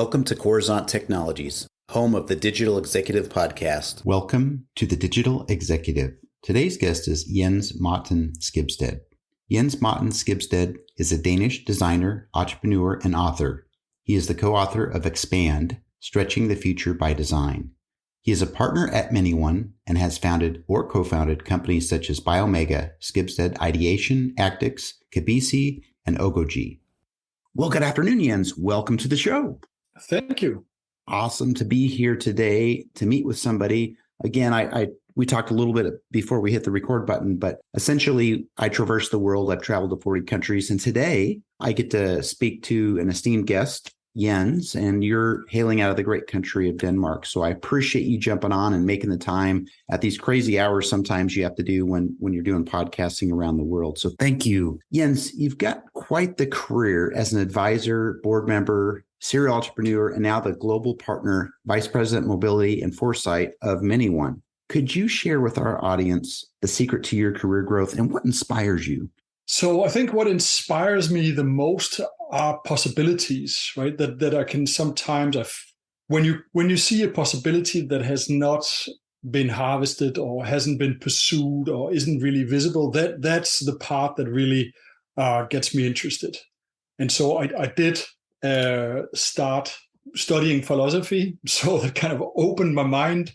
Welcome to Coruzant Technologies, home of the Digital Executive Podcast. Welcome to the Digital Executive. Today's guest is Martin Skibsted. Martin Skibsted is a Danish designer, entrepreneur, and author. He is the co-author of Expand, Stretching the Future by Design. He is a partner at Manyone and has founded or co-founded companies such as Biomega, Skibsted Ideation, Actix, Kabisi, and Ogoji. Well, good afternoon, Jens. Welcome to the show. Thank you. Awesome to be here today to meet with somebody. Again, we talked a little bit before we hit the record button, but essentially I traverse the world. I've traveled to 40 countries, and today I get to speak to an esteemed guest, Jens, and you're hailing out of the great country of Denmark. So I appreciate you jumping on and making the time at these crazy hours sometimes you have to do when you're doing podcasting around the world. So thank you. Jens, you've got quite the career as an advisor, board member, serial entrepreneur, and now the global partner, vice president, mobility and foresight of Manyone. Could you share with our audience the secret to your career growth and what inspires you? So I think what inspires me the most are possibilities, right? That I can sometimes, when you see a possibility that has not been harvested or hasn't been pursued or isn't really visible, that's the part that really gets me interested. And so I did start studying philosophy, so that kind of opened my mind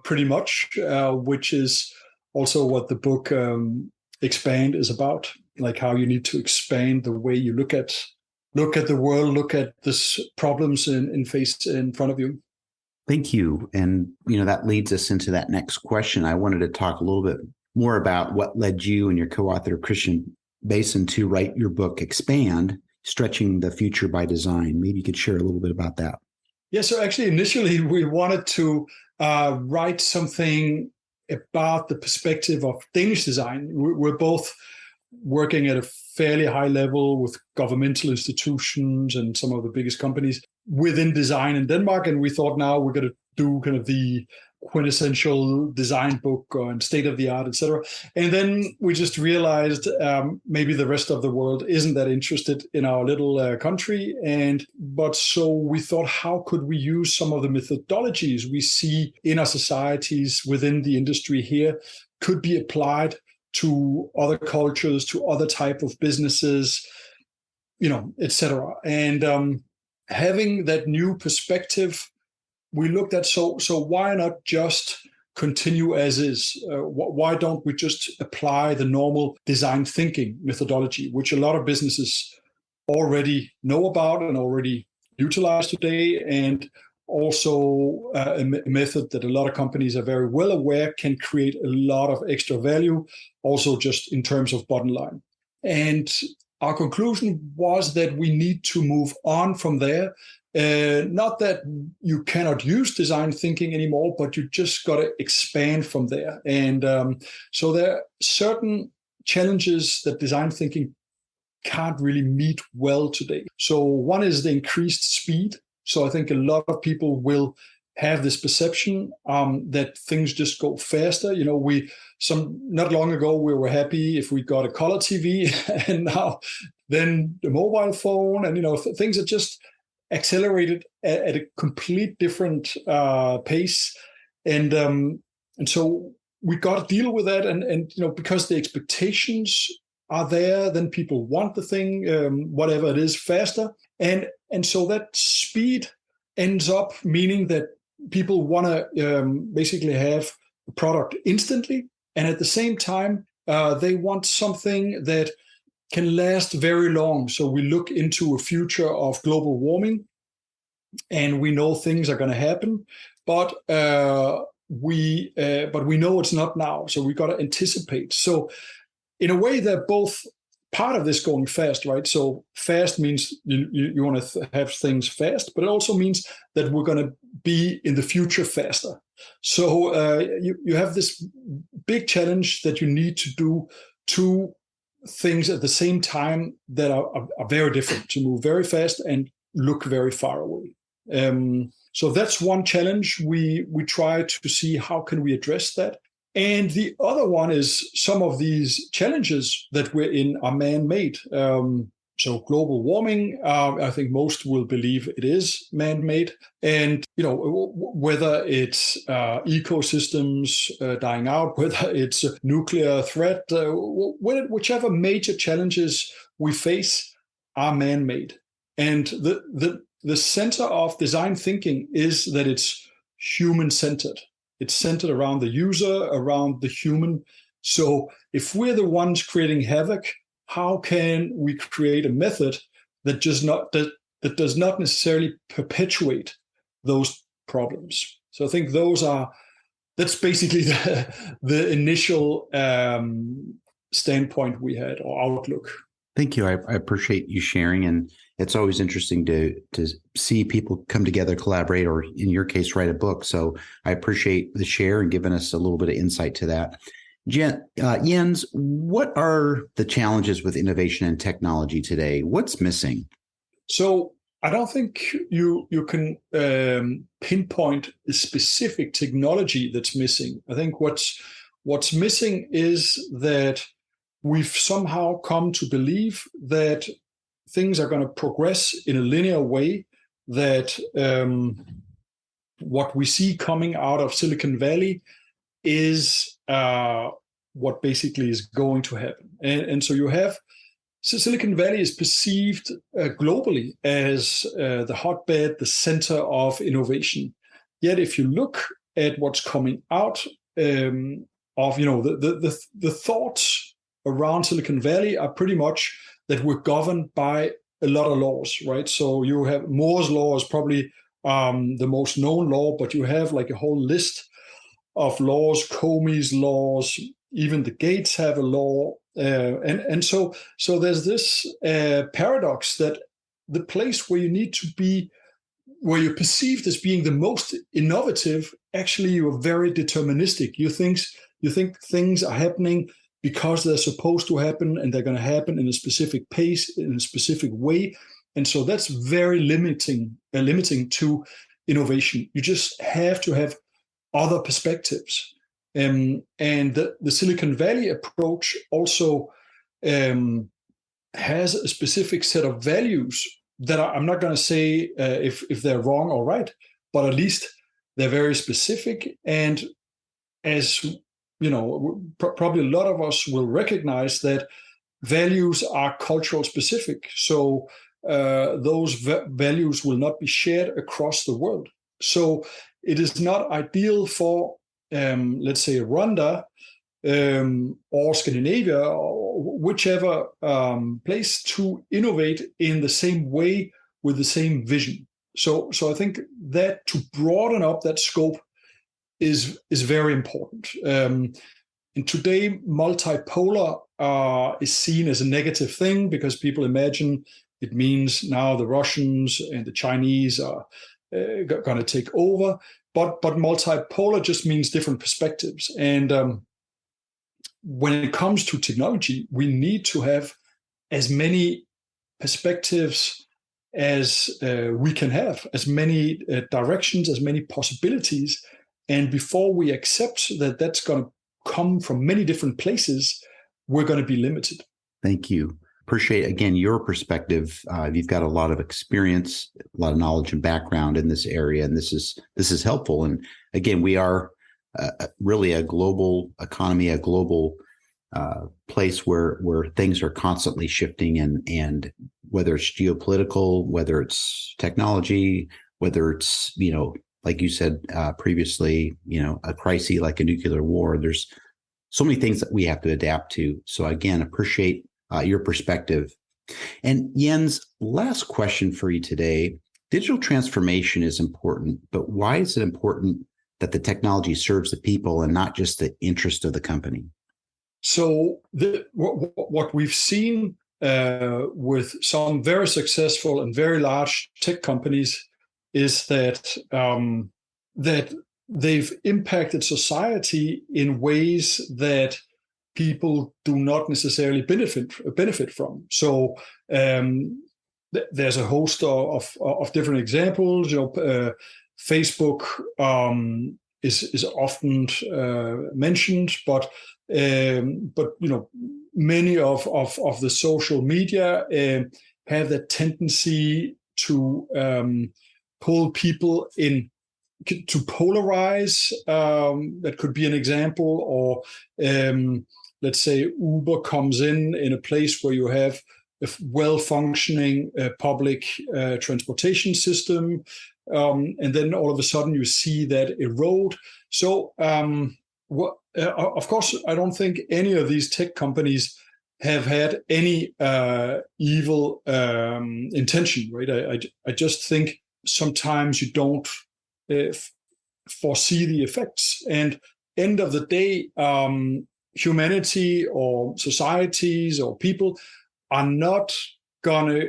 pretty much, which is also what the book Expand is about, like how you need to expand the way you look at the world, look at this problems in front of you. Thank you. And that leads us into that next question. I wanted to talk a little bit more about what led you and your co-author Christian Basin to write your book Expand, Stretching the Future by Design. Maybe you could share a little bit about that. Yeah, so actually initially we wanted to write something about the perspective of Danish design. We're both working at a fairly high level with governmental institutions and some of the biggest companies within design in Denmark. And we thought now we're going to do kind of the quintessential design book and state of the art, etc. And then we just realized maybe the rest of the world isn't that interested in our little country. But so we thought, how could we use some of the methodologies we see in our societies within the industry here could be applied to other cultures, to other type of businesses, etc. And having that new perspective, we looked at, so why not just continue as is? Why don't we just apply the normal design thinking methodology, which a lot of businesses already know about and already utilize today, and also a method that a lot of companies are very well aware can create a lot of extra value, also just in terms of bottom line. And our conclusion was that we need to move on from there. Not that you cannot use design thinking anymore, but you just got to expand from there. And so there are certain challenges that design thinking can't really meet well today. So one is the increased speed. So I think a lot of people will have this perception that things just go faster. Not long ago we were happy if we got a color TV, and now then the mobile phone, and things are just accelerated at a complete different pace, and so we got to deal with that, and because the expectations are there, then people want the thing, whatever it is, faster, and so that speed ends up meaning that people want to basically have a product instantly, and at the same time they want something that can last very long. So we look into a future of global warming, and we know things are going to happen, but we know it's not now. So we got to anticipate. So in a way, they're both part of this going fast, right? So fast means you want to have things fast, but it also means that we're going to be in the future faster. So you have this big challenge that you need to do two things at the same time that are very different, to move very fast and look very far away. So that's one challenge. We try to see how can we address that. And the other one is some of these challenges that we're in are man-made. So global warming, I think most will believe it is man-made. And, whether it's ecosystems dying out, whether it's a nuclear threat, whichever major challenges we face are man-made. And the center of design thinking is that it's human-centered. It's centered around the user, around the human. So if we're the ones creating havoc, how can we create a method that does not necessarily perpetuate those problems? So I think that's basically the initial standpoint we had, or outlook. Thank you. I appreciate you sharing, and it's always interesting to see people come together, collaborate, or in your case, write a book. So I appreciate the share and giving us a little bit of insight to that. Jens, what are the challenges with innovation and technology today? What's missing? So I don't think you can pinpoint a specific technology that's missing. I think what's missing is that we've somehow come to believe that things are going to progress in a linear way, that what we see coming out of Silicon Valley is what basically is going to happen. And so you have Silicon Valley is perceived globally as the hotbed, the center of innovation. Yet if you look at what's coming out of the thoughts around Silicon Valley are pretty much that we're governed by a lot of laws, right? So you have Moore's law is probably the most known law, but you have like a whole list of laws, Comey's laws, even the Gates have a law. And so there's this paradox that the place where you need to be, where you're perceived as being the most innovative, actually you're very deterministic. You think things are happening because they're supposed to happen, and they're going to happen in a specific pace, in a specific way. And so that's very limiting to innovation. You just have to have other perspectives. And the Silicon Valley approach also has a specific set of values that I'm not going to say if they're wrong or right, but at least they're very specific. And as you know, probably a lot of us will recognize that values are cultural specific. So those values will not be shared across the world. So it is not ideal for, let's say, Rwanda or Scandinavia or whichever place to innovate in the same way with the same vision. So I think that to broaden up that scope is very important. And today, multipolar is seen as a negative thing because people imagine it means now the Russians and the Chinese are going to take over. But multipolar just means different perspectives. And when it comes to technology, we need to have as many perspectives as we can have, as many directions, as many possibilities. And before we accept that that's going to come from many different places, we're going to be limited. Thank you. Appreciate, again, your perspective. You've got a lot of experience, a lot of knowledge and background in this area, and this is helpful. And again, we are really a global economy, a global place where things are constantly shifting, and whether it's geopolitical, whether it's technology, whether it's, like you said previously, a crisis like a nuclear war, there's so many things that we have to adapt to. So again, appreciate your perspective. And Jens, last question for you today. Digital transformation is important, but why is it important that the technology serves the people and not just the interest of the company? So what we've seen with some very successful and very large tech companies is that that they've impacted society in ways that people do not necessarily benefit from. So there's a host of different examples. Facebook is often mentioned, but many of the social media have that tendency to pull people in, to polarize. That could be an example. Or let's say Uber comes in a place where you have a well-functioning public transportation system, and then all of a sudden you see that erode. So of course, I don't think any of these tech companies have had any evil intention, right? I just think sometimes you don't foresee the effects. And end of the day, humanity or societies or people are not gonna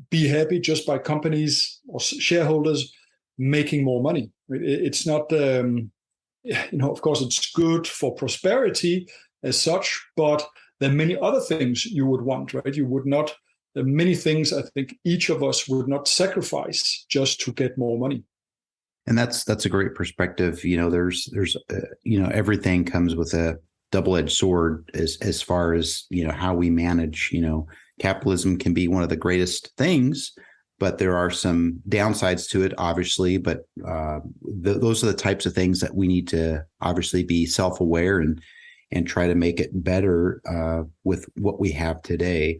be happy just by companies or shareholders making more money. It's not, of course, it's good for prosperity as such, but there are many other things you would want, right? You would not. There are many things I think each of us would not sacrifice just to get more money. And that's a great perspective. There's everything comes with a double-edged sword as far as, how we manage. Capitalism can be one of the greatest things, but there are some downsides to it, obviously. But those are the types of things that we need to obviously be self-aware and try to make it better with what we have today.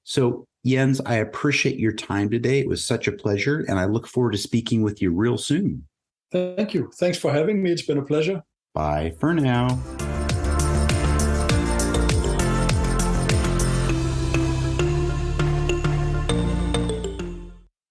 So, Jens, I appreciate your time today. It was such a pleasure, and I look forward to speaking with you real soon. Thank you. Thanks for having me. It's been a pleasure. Bye for now.